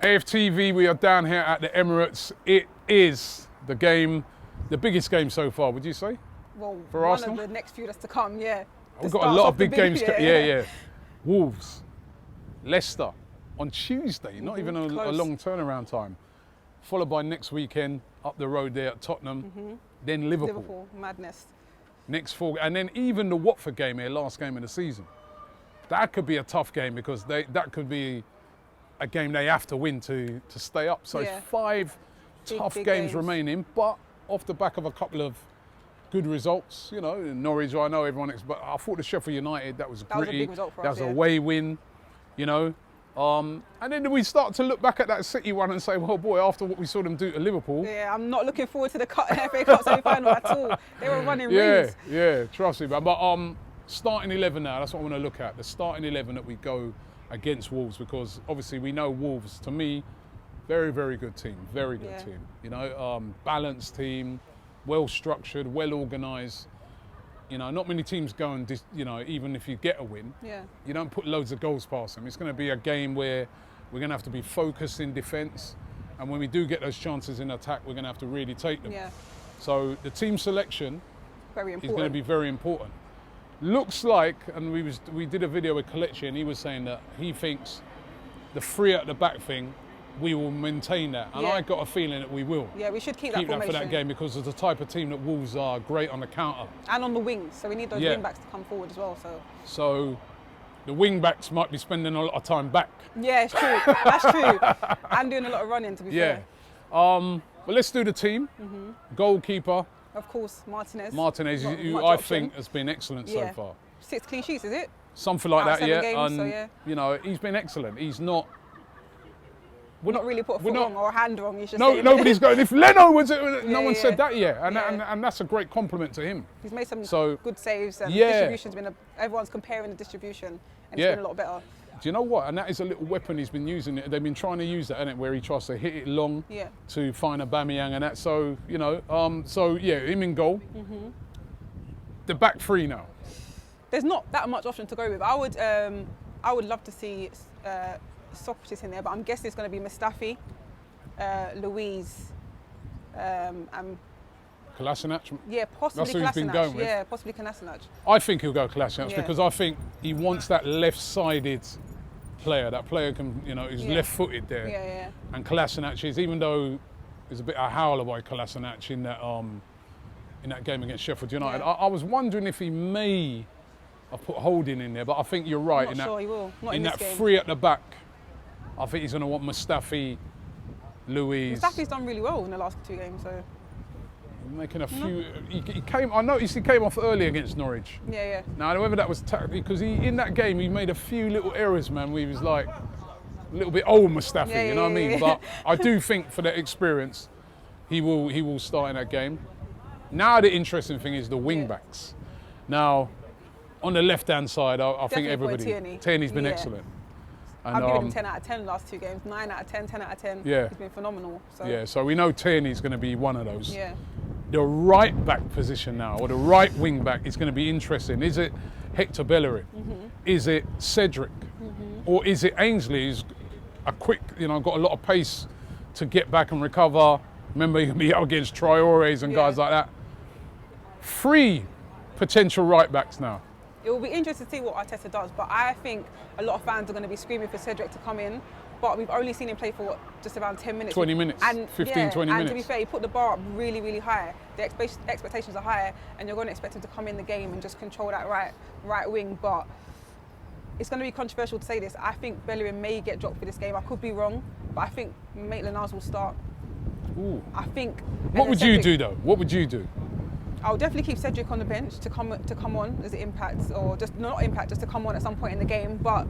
AFTV, we are down here at the Emirates. It is the game, the biggest game so far, would you say? Well, for one Arsenal? of the next few that's to come, yeah. We've got a lot of big games. Yeah. Wolves, Leicester on Tuesday, not even a long turnaround time. Followed by next weekend up the road there at Tottenham, then Liverpool. Liverpool, madness. Next 4, and then even the Watford game here, last game of the season. That could be a tough game because that could be a game they have to win to stay up. So it's 5 tough games remaining, but off the back of a couple of good results, you know, Norwich, I know everyone, but I thought the Sheffield United, that was gritty. That was a big result for us, that was a away win, you know. And then we start to look back at that City one and say, well, boy, after what we saw them do to Liverpool. Yeah, I'm not looking forward to the FA Cup semi-final at all. They were running rings. Yeah, trust me, man. But starting 11 now, that's what I want to look at. The starting 11 that we go against Wolves, because obviously we know Wolves, to me, very, very good team. Very good team. You know, balanced team, well-structured, well-organised. You know, not many teams go and, you know, even if you get a win, you don't put loads of goals past them. It's going to be a game where we're going to have to be focused in defence, and when we do get those chances in attack, we're going to have to really take them. So the team selection is going to be very important. Looks like, and we did a video with Kelechi, and he was saying that he thinks the 3 at the back thing, we will maintain that, and I got a feeling that we will. Yeah, we should keep that formation for that game, because of the type of team that Wolves are, great on the counter. And on the wings, so we need those wing backs to come forward as well. So the wing backs might be spending a lot of time back. Yeah, it's true. That's true. And doing a lot of running, to be fair. But let's do the team. Goalkeeper. Of course, Martinez. Who I think has been excellent so far. 6 clean sheets, is it? Something like that, games, and you know, he's been excellent. He's not. We're not really put a foot wrong or a hand wrong, you should say. Nobody's going, if Leno was it, no one said that yet. And that's a great compliment to him. He's made some good saves, and the distribution's been, everyone's comparing the distribution, and it's been a lot better. Do you know what? And that is a little weapon he's been using. They've been trying to use that, isn't it? Where he tries to hit it long to find a Aubameyang and that. So, you know, him in goal. The back 3 now. There's not that much option to go with. I would love to see Socrates in there, but I'm guessing it's going to be Mustafi, Louise, and Kolasinac? Yeah, possibly Kolasinac. That's who he's been going with. Yeah, possibly Kolasinac. I think he'll go Kolasinac because I think he wants that left-sided player. That player can, you know, who's left-footed there. And Kolasinac is, even though there's a bit of a howler by Kolasinac in that game against Sheffield United, I was wondering if he may have put Holding in there, but I think you're right. I'm not sure he will. Not in that game. 3 at the back, I think he's going to want Mustafi, Louise. Mustafi's done really well in the last 2 games, so. Making a few. He came. I noticed he came off early against Norwich. Yeah. Now, whether that was tactically, because in that game he made a few little errors, man. Where he was like a little bit old Mustafi, you know what I mean? But I do think for that experience, he will start in that game. Now the interesting thing is the wing backs. Now, on the left-hand side, I think everybody. Tierney's been excellent. And, I've given him 10 out of 10 last 2 games, 9 out of 10, 10 out of 10. Yeah. He's been phenomenal. So. Yeah, so we know Tierney's going to be one of those. Yeah. The right back position now, or the right wing back, is going to be interesting. Is it Hector Bellerin? Is it Cedric? Or is it Ainsley, who's a quick, you know, got a lot of pace to get back and recover? Remember, he can be out against Traores and guys like that. 3 potential right backs now. It will be interesting to see what Arteta does, but I think a lot of fans are going to be screaming for Cedric to come in, but we've only seen him play for just around 10 minutes. 20 minutes, and 20 minutes. And to be fair, he put the bar up really, really high. The expectations are higher, and you're going to expect him to come in the game and just control that right wing, but it's going to be controversial to say this. I think Bellerin may get dropped for this game. I could be wrong, but I think Maitland-Niles will start. Ooh. I think. What would you do, though? What would you do? I'll definitely keep Cedric on the bench to come on as it impacts, or just not impact, just to come on at some point in the game. But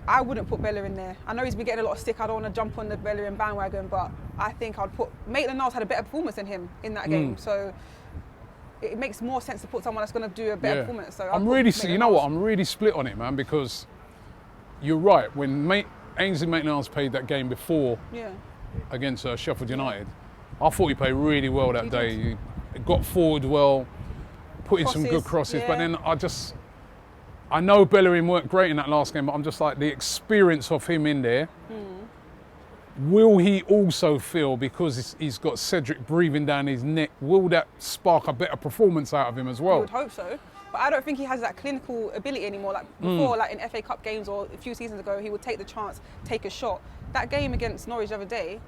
I wouldn't put Bellerin there. I know he's been getting a lot of stick. I don't want to jump on the Bellerin bandwagon, but I think I'd put Maitland-Niles had a better performance than him in that game, so it makes more sense to put someone that's going to do a better performance. So I'm really, you know what? I'm really split on it, man, because you're right. When Ainsley Maitland-Niles played that game before against Sheffield United, I thought he played really well that day. He got forward well, put in some good crosses, but then I know Bellerin weren't great in that last game, but I'm just like, the experience of him in there, will he also feel, because he's got Cedric breathing down his neck, will that spark a better performance out of him as I well? would hope so. But I don't think he has that clinical ability anymore. Like before, like in FA Cup games or a few seasons ago, he would take the chance, take a shot. That game against Norwich the other day,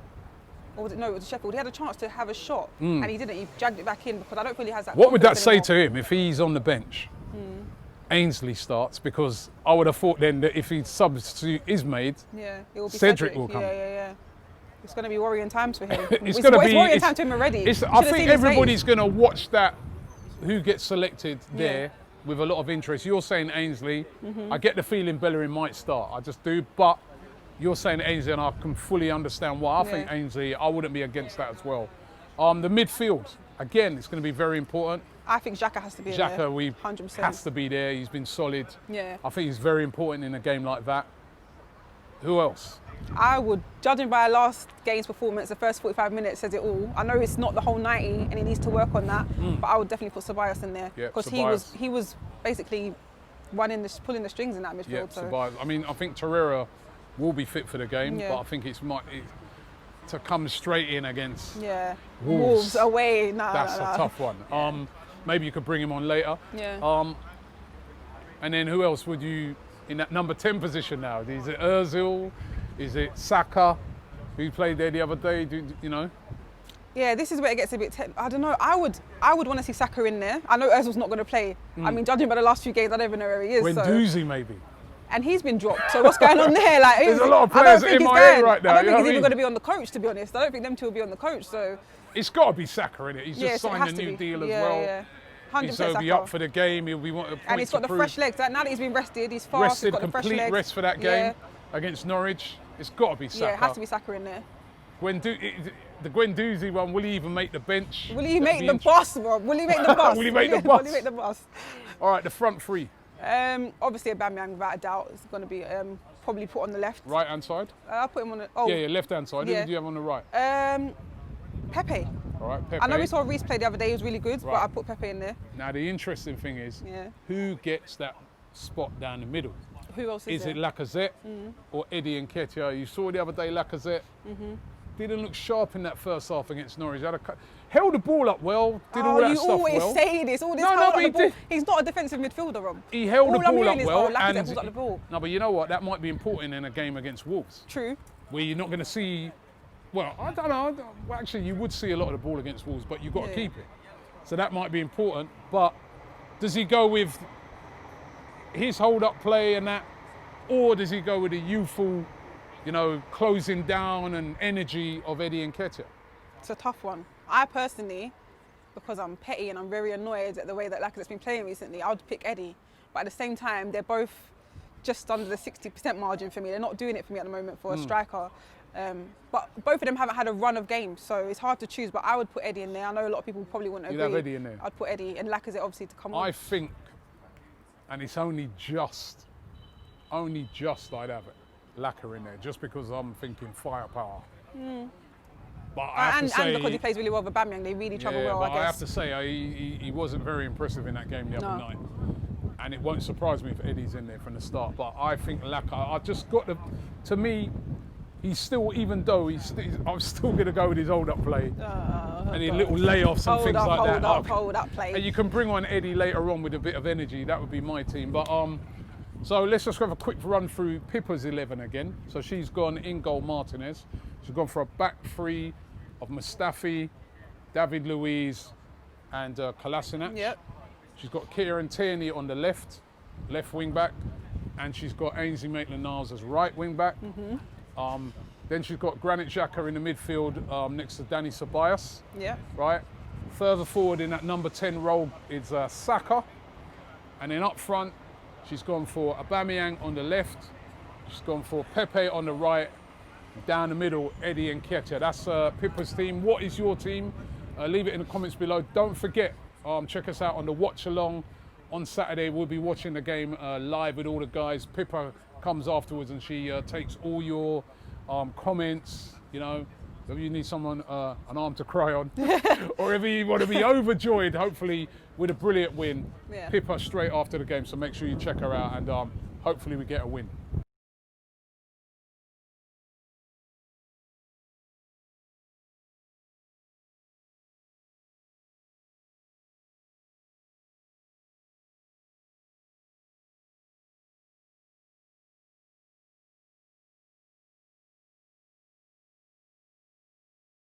or was it, no, it was Sheffield, he had a chance to have a shot and he didn't. He dragged it back in because I don't think he has that. What would that confidence say anymore. to him if he's on the bench? Ainsley starts, because I would have thought then that if his substitute is made, Yeah, it will be Cedric will come. Yeah. It's going to be worrying times for him. It's going to be worrying time to him already. I Should've think seen his everybody's face. going to watch that, who gets selected there with a lot of interest. You're saying Ainsley. I get the feeling Bellerin might start. I just do, but you're saying Ainsley, and I can fully understand why. I think Ainsley, I wouldn't be against that as well. The midfield, again, it's going to be very important. I think Xhaka has to be in there. Xhaka, 100%. has to be there. He's been solid. Yeah. I think he's very important in a game like that. Who else? I would, judging by last game's performance, the first 45 minutes says it all. I know it's not the whole 90 and he needs to work on that, but I would definitely put Ceballos in there Yeah, because Ceballos. he was basically pulling the strings in that midfield. Yeah, so. Ceballos. I mean, I think Torreira will be fit for the game, Yeah. but I think to come straight in against Yeah, Wolves away. Nah, that's nah, a tough one. Maybe you could bring him on later. Yeah. And then who else would you in that number 10 position now? Is it Ozil? Is it Saka, who played there the other day? You know? Yeah, this is where it gets a bit. I don't know. I would want to see Saka in there. I know Ozil's not going to play. I mean, judging by the last few games, I don't even know where he is. Guendouzi maybe. And he's been dropped. So what's going on there? Like, There's a lot of players in my head right now. I don't you think know he's what I even mean? going to be on the coach, to be honest. I don't think them two will be on the coach. So It's got to be Saka in it. He's just so it signed has a to new be. deal as Yeah, well. yeah. 100% So he'll be Saka. up for the game. He'll be wanting And he's got the fresh legs. Now that he's been rested, he's fast. rested, he's got the fresh complete legs. rest for that game against Norwich. It's got to be Saka. Yeah, it has to be Saka in there. The Guendouzi one, will he even make the bench? Will he make the bus, bro? Will he make the bus? Will he make the bus? Will he make the bus? All right, the front three. Obviously, Aubameyang, without a doubt, is going to be probably put on the left. Right hand side? I'll put him on the. Oh, Yeah, left hand side. Yeah. Who do you have on the right? Pepe. All right, Pepe. I know we saw Reece play the other day. He was really good, but Right. I put Pepe in there. Now, the interesting thing is, Yeah. who gets that spot down the middle? Who else is Is there? it Lacazette or Eddie Nketiah? You saw the other day Lacazette didn't look sharp in that first half against Norwich. Held the ball up well, did all that you stuff always well. say this. All this No, hold but up he the ball. did. He's not a defensive midfielder, Rob. He held the All I'm ball hearing up is, well. Lacazette pulls up the ball. No, but you know what? That might be important in a game against Wolves, True. where you're not going to see. Well, I don't know. Well, actually, you would see a lot of the ball against Wolves, but you've got to Yeah. keep it. So that might be important. But does he go with his hold-up play and that, or does he go with the youthful, closing down and energy of Eddie Nketiah? It's a tough one. I personally, because I'm petty and I'm very annoyed at the way that Lacazette's been playing recently, I would pick Eddie. But at the same time, they're both just under the 60% margin for me. They're not doing it for me at the moment for a striker. But both of them haven't had a run of games, so it's hard to choose. But I would put Eddie in there. I know a lot of people probably wouldn't You'd agree. have Eddie in there? I'd put Eddie and Lacazette obviously to come on. I think, and it's only just I'd have it, Lacazette in there, just because I'm thinking firepower. But I have and to say, because he plays really well with Aubameyang, they really travel well, but I guess. I have to say, he wasn't very impressive in that game the other night. And it won't surprise me if Eddie's in there from the start. But I think to me, he's still, even though I'm still going to go with his hold-up play. And his little layoffs and things like that. Hold up play. And you can bring on Eddie later on with a bit of energy. That would be my team. But so let's just have a quick run through Pippa's 11 again. So she's gone in goal Martinez. She's gone for a back three of Mustafi, David Luiz, and Kolasinac. Yep. She's got Kieran Tierney on the left wing back, and she's got Ainsley Maitland-Niles as right wing back. Then she's got Granit Xhaka in the midfield next to Dani Ceballos. Yeah. Right. Further forward in that number 10 role is Saka, and then up front she's gone for Aubameyang on the left. She's gone for Pepe on the right. Down the middle, Eddie Nketiah. That's Pippa's team. What is your team? Leave it in the comments below. Don't forget, check us out on the watch along on Saturday. We'll be watching the game live with all the guys. Pippa comes afterwards and she takes all your comments. If you need someone, an arm to cry on, or if you want to be overjoyed, hopefully with a brilliant win. Yeah. Pippa straight after the game. So make sure you check her out, and hopefully we get a win.